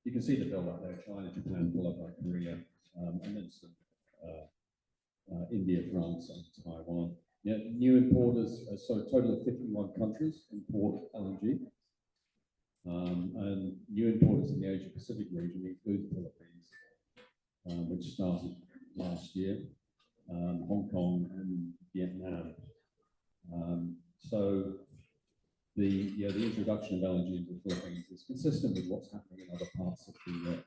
You can see the build up there: China, Japan, followed by Korea, and then some India, France, and Taiwan. Yeah, new importers. So a total of 51 countries import LNG, and new importers in the Asia Pacific region include the Philippines, which started last year, Hong Kong, and Vietnam. So the introduction of LNG into the Philippines is consistent with what's happening in other parts of the region.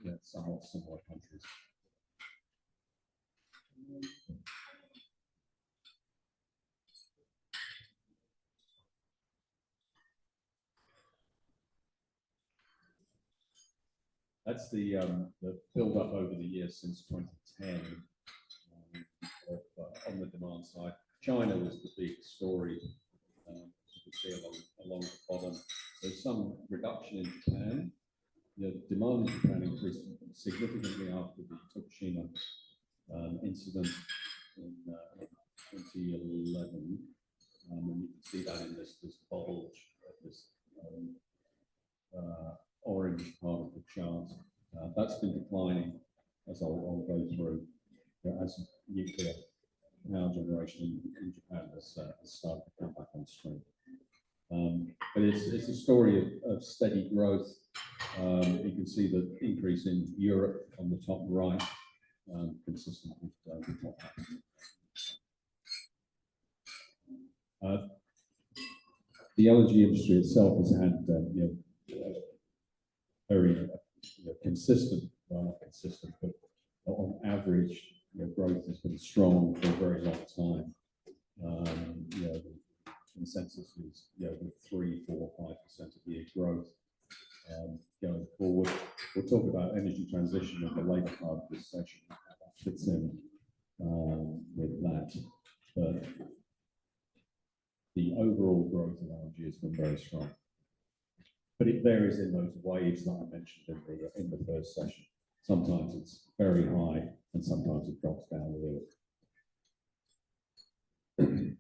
Yeah, somewhat similar countries. That's the build up over the years since 2010 on the demand side. China was the big story, as you can see along the bottom. There's some reduction in Japan. The demand in Japan increased significantly after the Fukushima incident in 2011. And you can see that in this bulge of this orange part of the chart. That's been declining, as I'll go through, as nuclear power generation in Japan has started to come back on stream. But it's a story of steady growth. You can see the increase in Europe on the top right, consistent with what happened. The LNG industry itself has had very consistent, well, not consistent, but on average, growth has been strong for a very long time. The consensus is with 3, 4, 5% of year growth going forward. We'll talk about energy transition in the later part of this session, how that fits in with that. But the overall growth of LNG has been very strong. But it varies in those waves that I mentioned in the first session. Sometimes it's very high, and sometimes it drops down a little.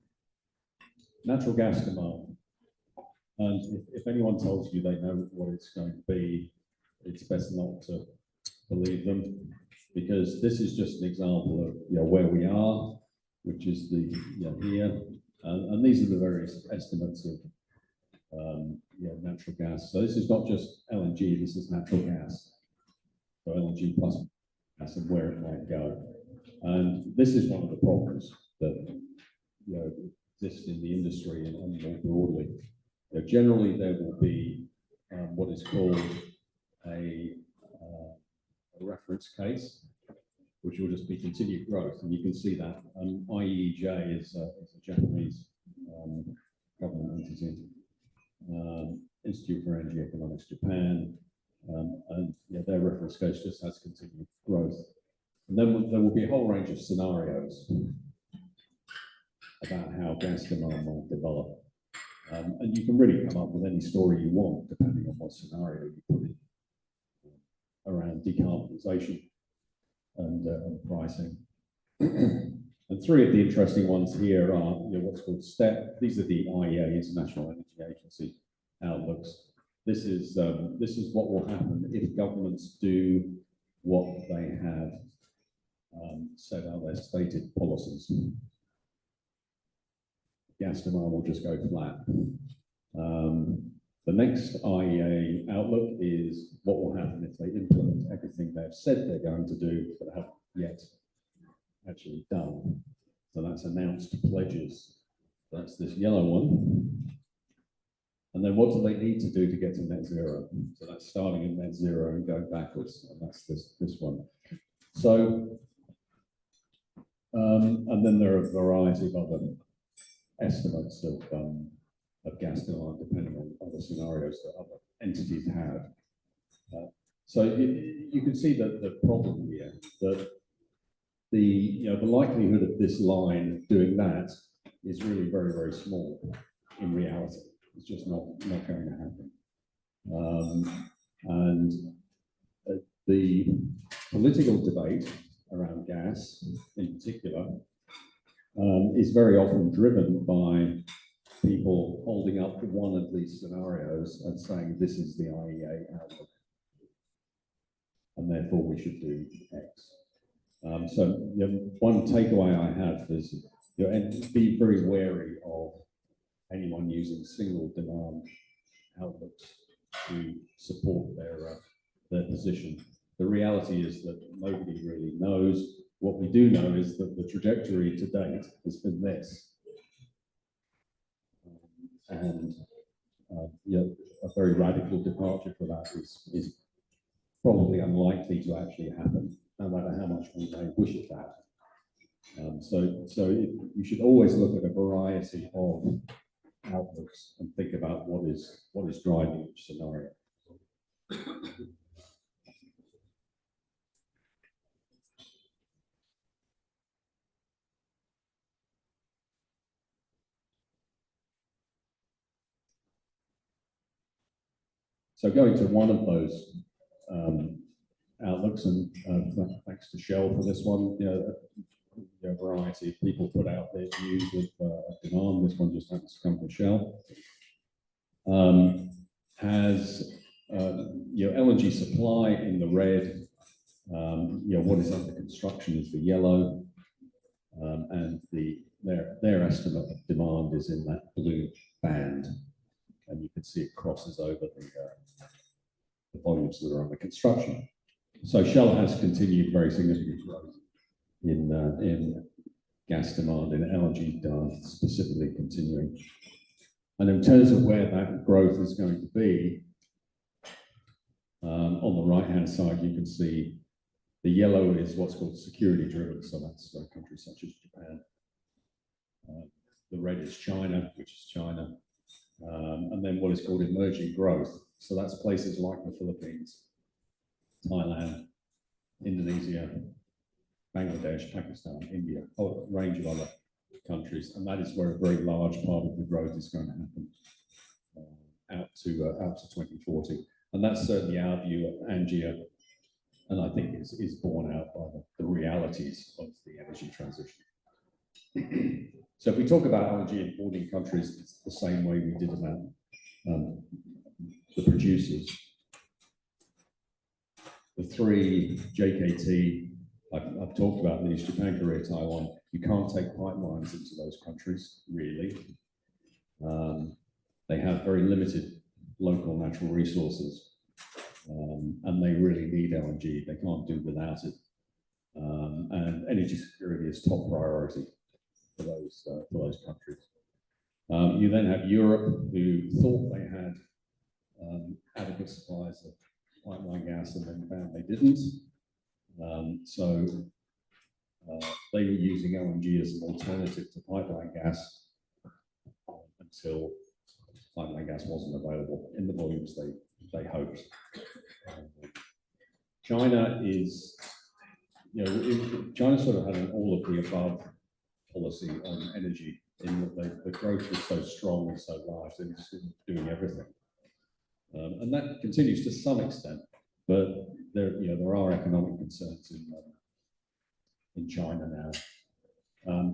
Natural gas demand. And if anyone tells you they know what it's going to be, it's best not to believe them, because this is just an example of where we are, which is the here, and these are the various estimates of natural gas. So this is not just LNG, this is natural gas. So LNG plus gas and where it might go. And this is one of the problems that exist in the industry and more broadly. Generally, there will be what is called a reference case, which will just be continued growth, and you can see that. IEEJ is a Japanese government entity. Institute for Energy Economics Japan, and their reference case just has continued growth. And then there will be a whole range of scenarios about how gas demand might develop. And you can really come up with any story you want, depending on what scenario you put in around decarbonisation and pricing. And three of the interesting ones here are what's called STEP. These are the IEA, International Energy Agency outlooks. This is what will happen if governments do what they have set out their stated policies. Gas demand will just go flat. The next IEA outlook is what will happen if they implement everything they've said they're going to do, but haven't yet actually done. So that's announced pledges. That's this yellow one. And then what do they need to do to get to net zero? So that's starting at net zero and going backwards, and that's this one. So, and then there are a variety of other estimates of gas demand depending on other scenarios that other entities have. So you can see that the problem here, that the likelihood of this line doing that is really very, very small in reality. It's just not going to happen. And the political debate around gas in particular is very often driven by people holding up one of these scenarios and saying this is the IEA outlook, and therefore we should do X. So one takeaway I have is and be very wary of anyone using single demand outlooks to support their position. The reality is that nobody really knows. What we do know is that the trajectory to date has been this. And a very radical departure for that is probably unlikely to actually happen, no matter how much we may wish it that. You should always look at a variety of outlooks and think about what is driving each scenario. So going to one of those outlooks, and thanks to Shell for this one, a variety of people put out their views of demand. This one just happens to come from Shell. Has LNG supply in the red, what is under construction is the yellow, and their estimate of demand is in that blue band, and you can see it crosses over the volumes that are under construction. So Shell has continued very significant growth in gas demand, in LNG demand, specifically continuing. And in terms of where that growth is going to be, on the right-hand side, you can see the yellow is what's called security-driven, so that's countries such as Japan. The red is China, which is China, and then what is called emerging growth. So that's places like the Philippines, Thailand, Indonesia, Bangladesh, Pakistan, India, a range of other countries, and that is where a very large part of the growth is going to happen out to 2040. And that's certainly our view at Angia, and I think is borne out by the realities of the energy transition. So if we talk about LNG importing countries, it's the same way we did about the producers. The three, JKT, I've talked about these, Japan, Korea, Taiwan. You can't take pipelines into those countries, really. They have very limited local natural resources, and they really need LNG. They can't do without it. And energy security is top priority for those countries. You then have Europe, who thought they had adequate supplies of pipeline gas and then found they didn't. They were using LNG as an alternative to pipeline gas until pipeline gas wasn't available in the volumes they hoped. China is, China sort of had an all of the above policy on energy, in that the growth was so strong and so large, they were just doing everything. And that continues to some extent, but there are economic concerns in China now.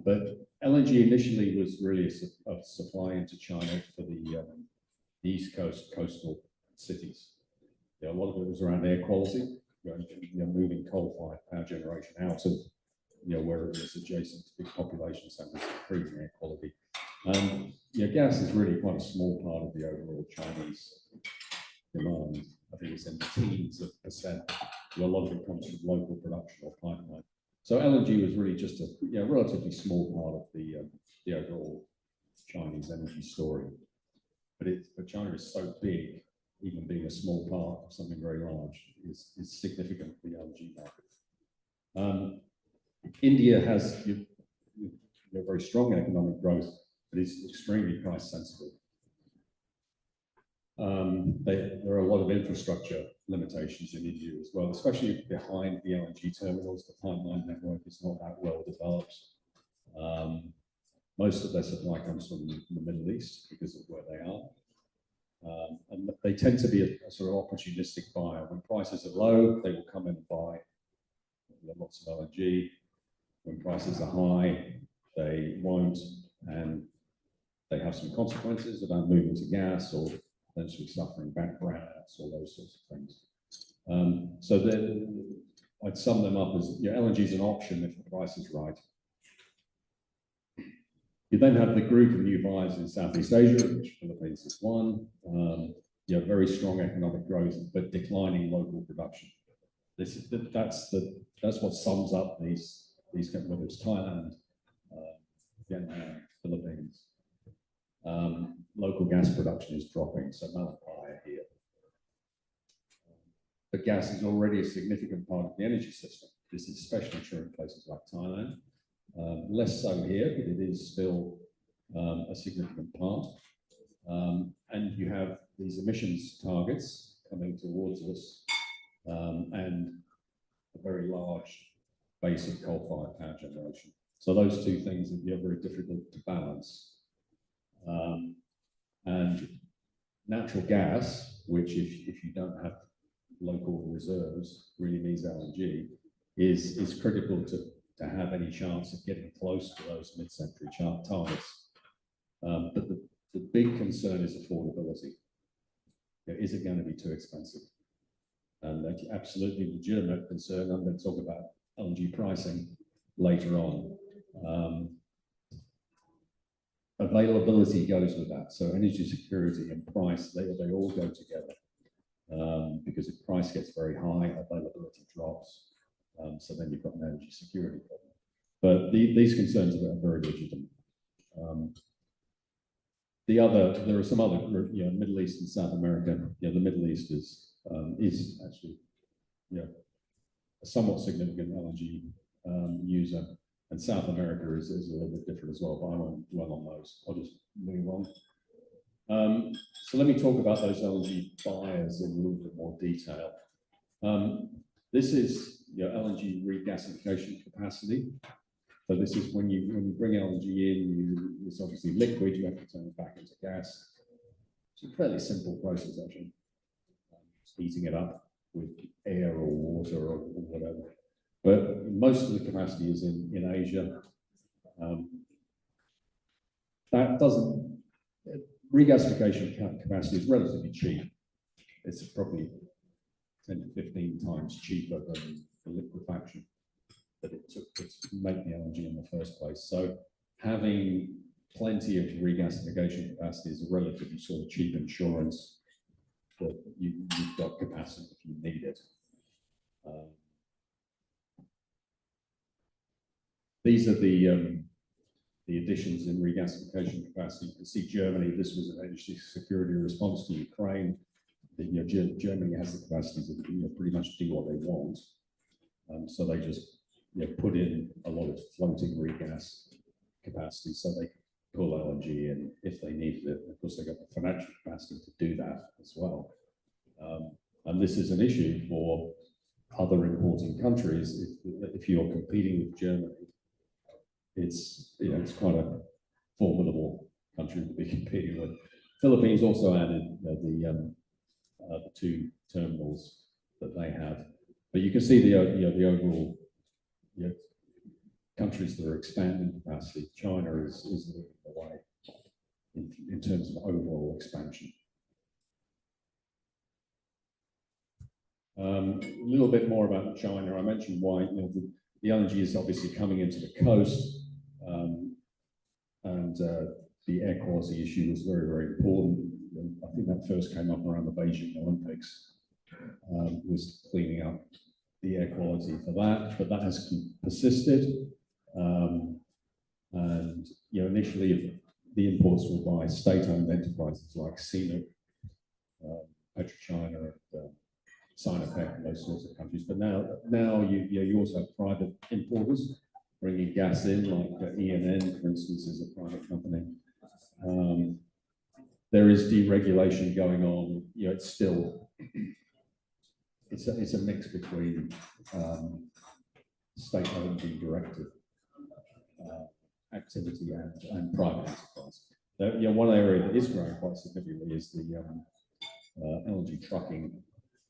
But LNG initially was really a supply into China for the East Coast coastal cities. A lot of it was around air quality, moving coal-fired power generation out of where it was adjacent to big population centers, improving air quality. Gas is really quite a small part of the overall Chinese demand. I think it's in the teens of percent. A lot of it comes from local production or pipeline. So LNG was really just a relatively small part of the overall Chinese energy story. But China is so big, even being a small part of something very large is significant for the LNG market. India has very strong economic growth, but it's extremely price sensitive. There are a lot of infrastructure limitations in India as well, especially behind the LNG terminals. The pipeline network is not that well developed. Most of their supply comes from the Middle East because of where they are. And they tend to be a sort of opportunistic buyer. When prices are low, they will come in and buy lots of LNG. When prices are high, they won't, and they have some consequences about moving to gas or potentially suffering back brownouts or those sorts of things. So I'd sum them up as LNG is an option if the price is right. You then have the group of new buyers in Southeast Asia, which Philippines is one. Very strong economic growth, but declining local production. That's what sums up these whether it's Thailand, Vietnam, Philippines. Local gas production is dropping, so Malachi here. But gas is already a significant part of the energy system. This is especially true in places like Thailand. Less so here, but it is still a significant part. And you have these emissions targets coming towards us, and a very large base of coal-fired power generation. So those two things are very difficult to balance. And natural gas, which if you don't have local reserves, really means LNG, is critical to have any chance of getting close to those mid-century targets. But the big concern is affordability. Is it going to be too expensive? And that's absolutely legitimate concern. I'm going to talk about LNG pricing later on. Availability goes with that. So energy security and price, they all go together. Because if price gets very high, availability drops. So then you've got an energy security problem. But these concerns are very legitimate. There are some other, Middle East and South America. The Middle East is actually, a somewhat significant LNG user, and South America is a little bit different as well. But I won't dwell on those. I'll just move on. So let me talk about those LNG buyers in a little bit more detail. This is LNG regasification capacity. So this is when you bring LNG in, it's obviously liquid, you have to turn it back into gas. It's a fairly simple process, actually. Just heating it up with air or water or whatever. But most of the capacity is in Asia. Regasification capacity is relatively cheap. It's probably 10 to 15 times cheaper than the liquefaction that it took to make the LNG in the first place. So having plenty of regasification capacity is a relatively sort of cheap insurance that you've got capacity if you need it. These are the additions in regasification capacity. You can see Germany. This was an energy security response to Ukraine. Germany has the capacity to pretty much do what they want. So they just put in a lot of floating regas capacity so they could pull LNG in if they needed it. Of course, they got the financial capacity to do that as well. And this is an issue for other importing countries. If you're competing with Germany, it's quite a formidable country to be competing with. Philippines also added the two terminals that they have, but you can see the overall countries that are expanding capacity. China is leading the way in terms of overall expansion. A little bit more about China. I mentioned why the LNG is obviously coming into the coast, and the air quality issue was very, very important. And I think that first came up around the Beijing Olympics, was cleaning up the air quality for that, but that has persisted. And initially the imports were by state-owned enterprises like CNOOC, PetroChina, and Sinopec, and those sorts of countries. But now you also have private importers bringing gas in, like ENN, for instance, is a private company. There is deregulation going on. It's still it's a mix between state-owned and directed activity and private enterprise. One area that is growing quite significantly is the LNG trucking.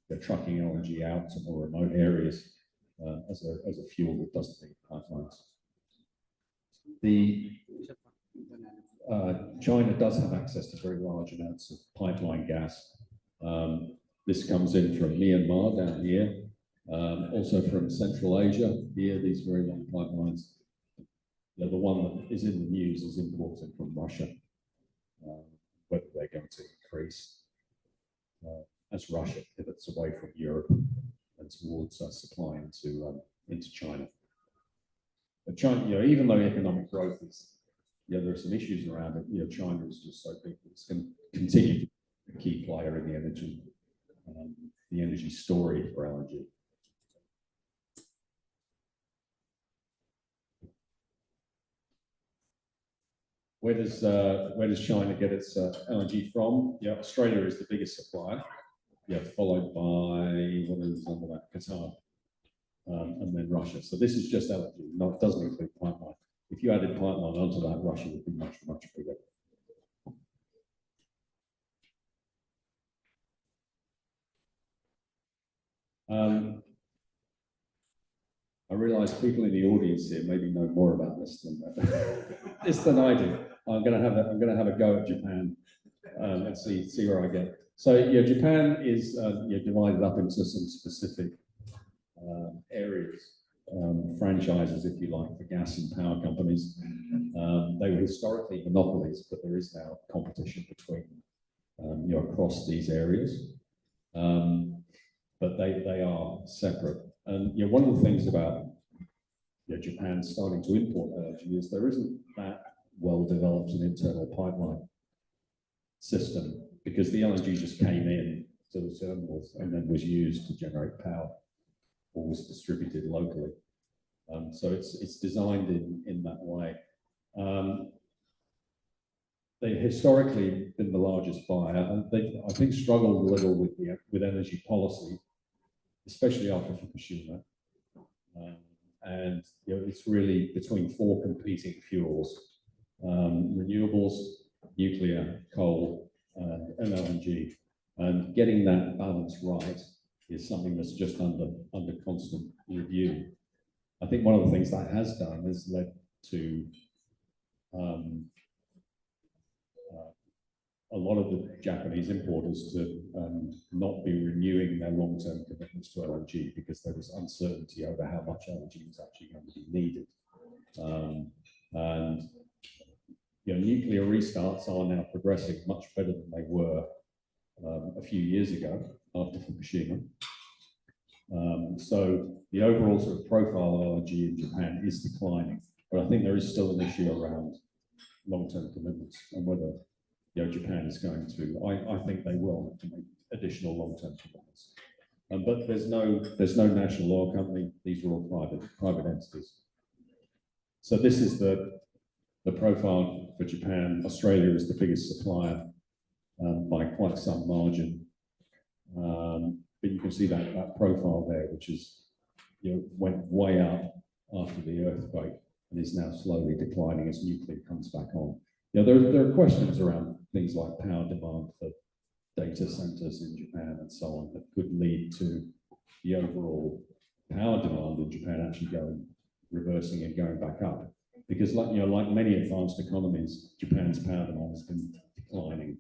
They're trucking LNG out to more remote areas as a fuel that doesn't need pipelines. China does have access to very large amounts of pipeline gas. This comes in from Myanmar down here, also from Central Asia here, these very long pipelines. The one that is in the news is imported from Russia. Whether they're going to increase as Russia pivots away from Europe and towards supply into China. But China, even though economic growth is, there are some issues around it. China is just so big that it's going to continue to be a key player in the energy story for LNG. Where does China get its LNG from? Australia is the biggest supplier. Followed by what is under that, Qatar, and then Russia. So this is just LNG. No, it doesn't include pipeline. If you added pipeline onto that, Russia would be much, much bigger. I realise people in the audience here maybe know more about this than I do. I'm going to have a go at Japan and see where I get. So Japan is divided up into some specific areas, franchises, if you like, for gas and power companies. They were historically monopolies, but there is now competition between across these areas. But they are separate. And one of the things about Japan starting to import LNG is there isn't that well developed an internal pipeline system, because the LNG just came in to the terminals and then was used to generate power or was distributed locally. So it's designed in that way. They've historically been the largest buyer, and they've, I think, struggled a little with energy policy, especially after Fukushima. And it's really between four competing fuels: renewables, nuclear, coal, and LNG. And getting that balance right is something that's just under constant review. I think one of the things that has done has led to a lot of the Japanese importers to not be renewing their long-term commitments to LNG, because there was uncertainty over how much LNG was actually going to be needed. And nuclear restarts are now progressing much better than they were a few years ago after Fukushima. So the overall sort of profile of LNG in Japan is declining, but I think there is still an issue around long-term commitments and whether Japan is going to. I think they will have to make additional long-term commitments. But there's no national oil company. These are all private entities. So this is the profile for Japan. Australia is the biggest supplier by quite some margin. But you can see that profile there, which is went way up after the earthquake and is now slowly declining as nuclear comes back on. There are questions around things like power demand for data centers in Japan and so on that could lead to the overall power demand in Japan actually reversing and going back up. Because like many advanced economies, Japan's power demand has been declining,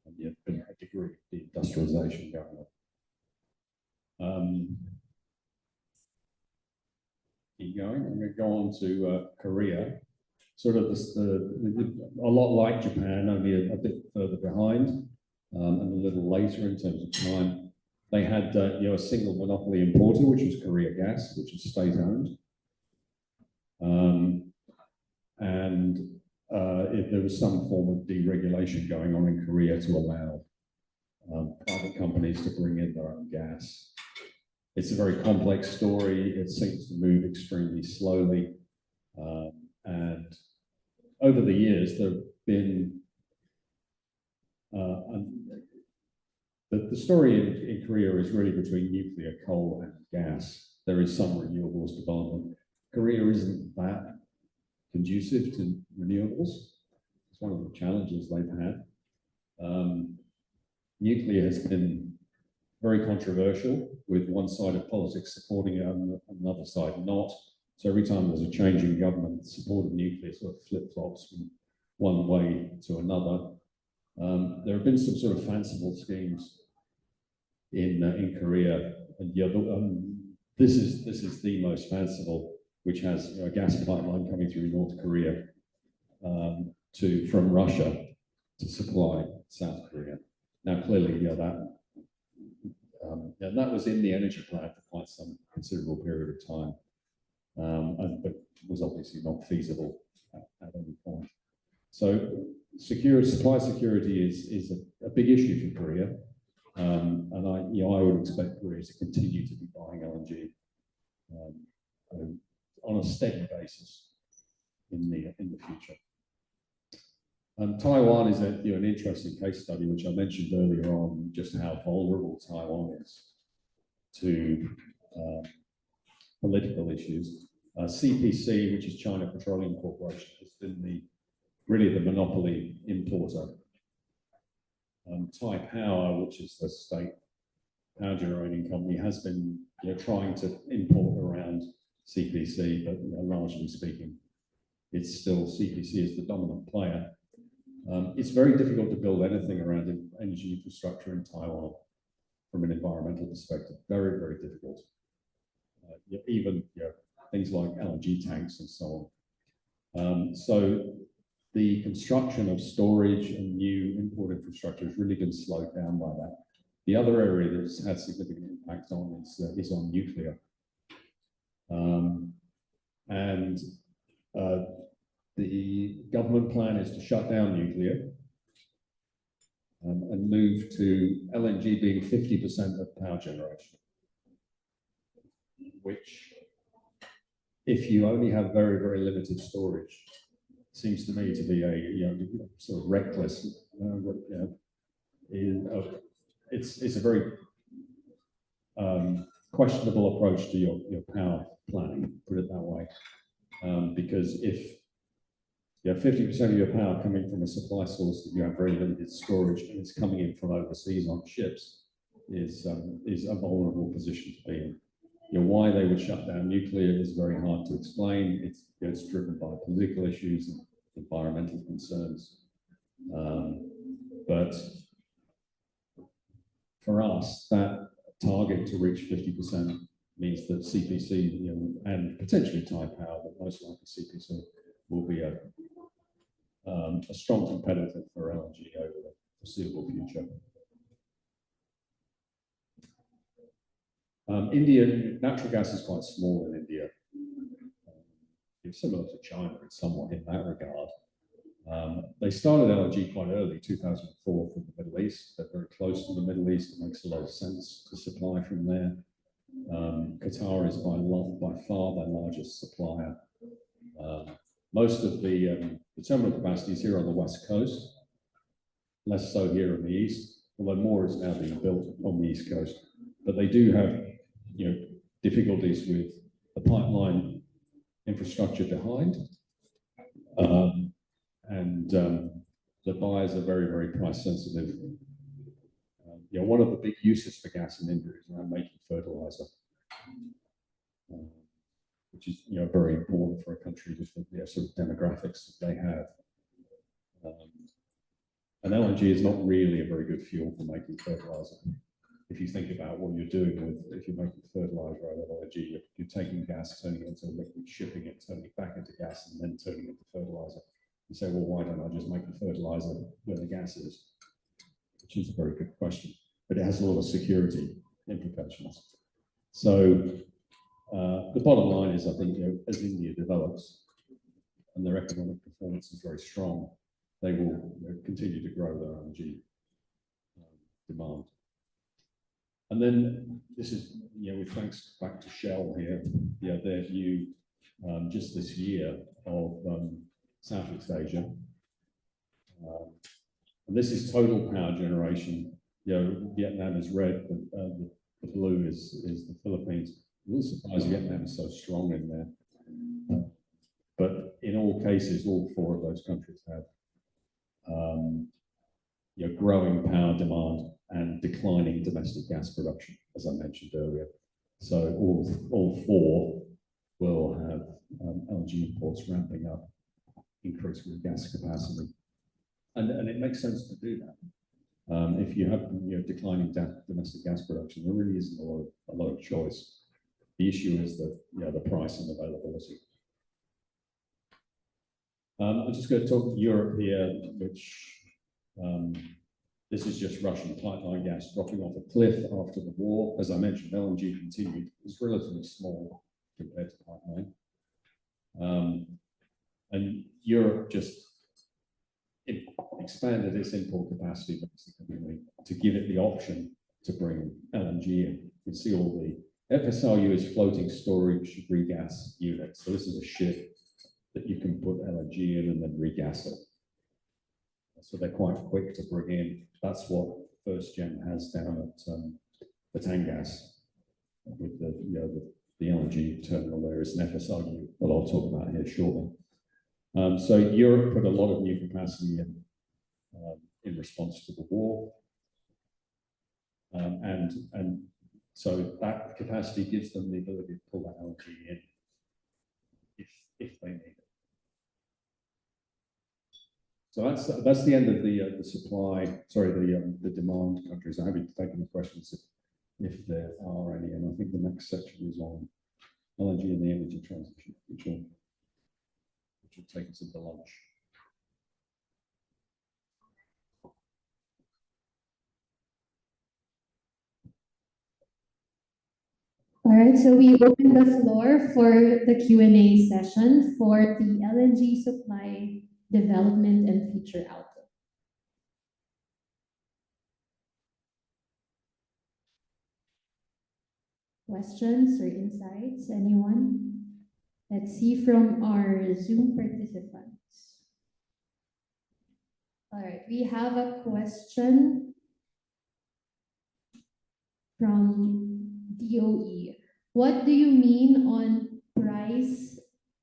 and there's been a degree of deindustrialization going on. Keep going. I'm going to go on to Korea. Sort of a lot like Japan, only a bit further behind, and a little later in terms of time. They had a single monopoly importer, which was Korea Gas, which is state-owned. There was some form of deregulation going on in Korea to allow private companies to bring in their own gas. It's a very complex story. It seems to move extremely slowly. And over the years, there have been the story in Korea is really between nuclear, coal, and gas. There is some renewables development. Korea isn't that conducive to renewables. It's one of the challenges they've had. Nuclear has been very controversial, with one side of politics supporting it and another side not. So every time there's a change in government, support of nuclear sort of flip-flops from one way to another. There have been some sort of fanciful schemes in Korea, and this is the most fanciful, which has a gas pipeline coming through North Korea from Russia to supply South Korea. Now, clearly, that was in the energy plan for quite some considerable period of time, but was obviously not feasible at any point. So, supply security is a big issue for Korea, and I would expect Korea to continue to be buying LNG on a steady basis in the future. Taiwan is an interesting case study, which I mentioned earlier on, just how vulnerable Taiwan is to political issues. CPC, which is China Petroleum Corporation, has been really the monopoly importer. Thai Power, which is the state power generating company, has been trying to import around CPC, but largely speaking, it's still CPC is the dominant player. It's very difficult to build anything around energy infrastructure in Taiwan from an environmental perspective. Very, very difficult. Even things like LNG tanks and so on. So the construction of storage and new import infrastructure has really been slowed down by that. The other area that's had significant impact on is on nuclear. The government plan is to shut down nuclear and move to LNG being 50% of power generation, which, if you only have very, very limited storage, seems to me to be a sort of reckless. It's a very questionable approach to your power planning, put it that way, because if you have 50% of your power coming from a supply source that you have very limited storage and it's coming in from overseas on ships, is a vulnerable position to be in. Why they would shut down nuclear is very hard to explain. It's driven by political issues and environmental concerns. But for us, that target to reach 50% means that CPC, and potentially Thai Power, but most likely CPC, will be a strong competitor for LNG over the foreseeable future. India, natural gas is quite small in India. It's similar to China in somewhat in that regard. They started LNG quite early, 2004, from the Middle East. They're very close to the Middle East. It makes a lot of sense to supply from there. Qatar is by far their largest supplier. Most of the terminal capacity is here on the west coast, less so here in the east, although more is now being built on the east coast. But they do have difficulties with the pipeline infrastructure behind, and the buyers are very, very price sensitive. One of the big uses for gas in India is around making fertilizer, which is very important for a country with the sort of demographics that they have. And LNG is not really a very good fuel for making fertilizer. If you think about what you're doing if you're making fertilizer out of LNG, you're taking gas, turning it into a liquid, shipping it, turning it back into gas, and then turning it into fertilizer. You say, well, why don't I just make the fertilizer where the gas is? Which is a very good question, but it has a lot of security implications. So the bottom line is, I think, as India develops and their economic performance is very strong, they will continue to grow their LNG demand. And then this is, with thanks back to Shell here, their view just this year of Southeast Asia. And this is total power generation. Vietnam is red, the blue is the Philippines. I'm a little surprised Vietnam is so strong in there. But in all cases, all four of those countries have growing power demand and declining domestic gas production, as I mentioned earlier. So all four will have LNG imports ramping up increase gas capacity. And it makes sense to do that. If you have declining domestic gas production, there really isn't a lot of choice. The issue is the price and availability. I'm just going to talk Europe here, which this is just Russian pipeline gas dropping off a cliff after the war. As I mentioned, LNG continued. It's relatively small compared to pipeline. And Europe just expanded its import capacity basically to give it the option to bring LNG in. You can see all the FSRU is floating storage regas units. So this is a ship that you can put LNG in and then regas it. So they're quite quick to bring in. That's what First Gen has down at Batangas with the LNG terminal there is an FSRU that I'll talk about here shortly. So Europe put a lot of new capacity in response to the war. And so that capacity gives them the ability to pull that LNG in if they need it. So that's the end of the supply. Sorry, the demand countries. I'm happy to take any questions if there are any. And I think the next section is on LNG and the energy transition, which will take us into lunch. All right, so we open the floor for the Q&A session for the LNG supply development and future outlook. Questions or insights, anyone? Let's see from our Zoom participants. All right, we have a question from DOE. What do you mean on price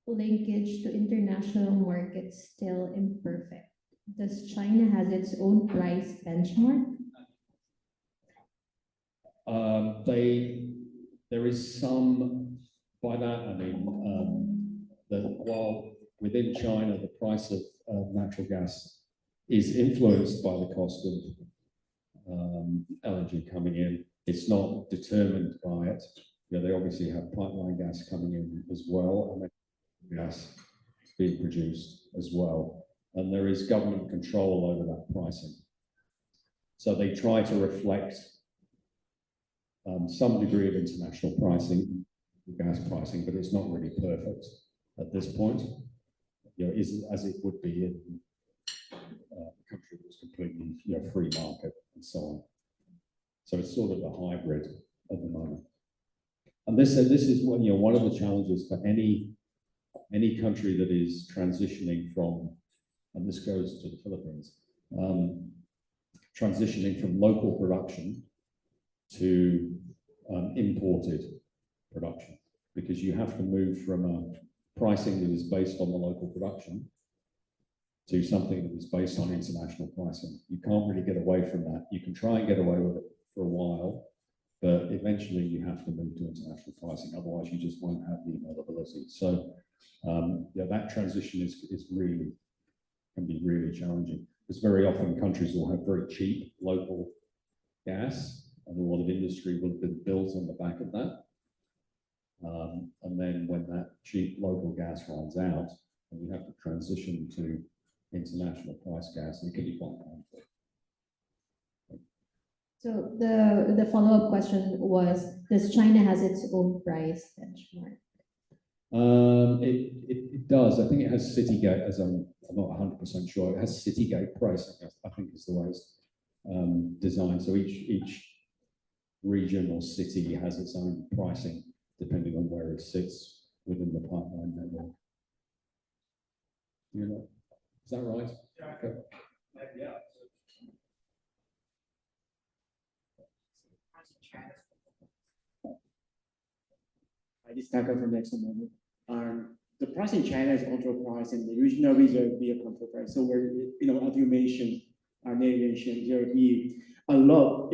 linkage to international markets still imperfect? Does China has its own price benchmark? There is some, by that I mean, that while within China the price of natural gas is influenced by the cost of LNG coming in, it's not determined by it. They obviously have pipeline gas coming in as well, and then gas being produced as well. And there is government control over that pricing. So they try to reflect some degree of international pricing, gas pricing, but it's not really perfect at this point. As it would be in a country that's completely free market and so on. So it's sort of a hybrid at the moment. And this is one of the challenges for any country that is transitioning from, and this goes to the Philippines, transitioning from local production to imported production, because you have to move from a pricing that is based on the local production to something that is based on international pricing. You can't really get away from that. You can try and get away with it for a while, but eventually you have to move to international pricing. Otherwise, you just won't have the availability. So that transition can be really challenging. Because very often countries will have very cheap local gas, and a lot of industry will have been built on the back of that. And then when that cheap local gas runs out, and you have to transition to international price gas, it can be quite painful. So the follow-up question was, does China has its own price benchmark? It does. I think it has Citygate, as I'm not 100% sure. It has Citygate pricing, I think is the way it's designed. So each region or city has its own pricing depending on where it sits within the pipeline network. Is that right? Yeah. Okay. Yeah. This is Tucker from ExxonMobil. The price in China is also price, and regionally there will be a control price. So where as you mentioned, there will be a lot,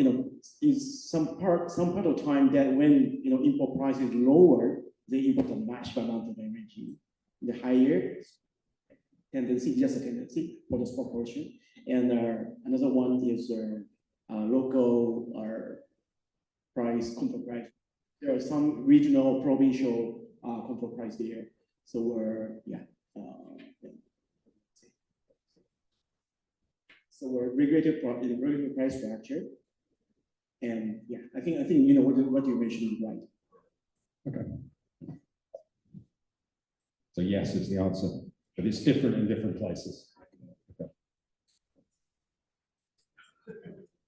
is some part of time that when import price is lower, they import a massive amount of energy. The higher, tendency, just a tendency for the spot portion. And another one is local price, control price. There are some regional, provincial control price there. So so we're regulated price structure. And yeah, I think you know what you mentioned is right. Okay. So yes is the answer, but it's different in different places. Okay.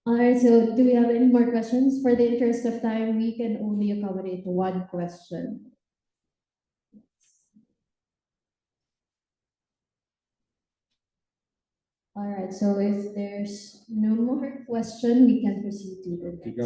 All right, so do we have any more questions? For the interest of time, we can only accommodate one question. All right, so if there's no more question, we can proceed to the next.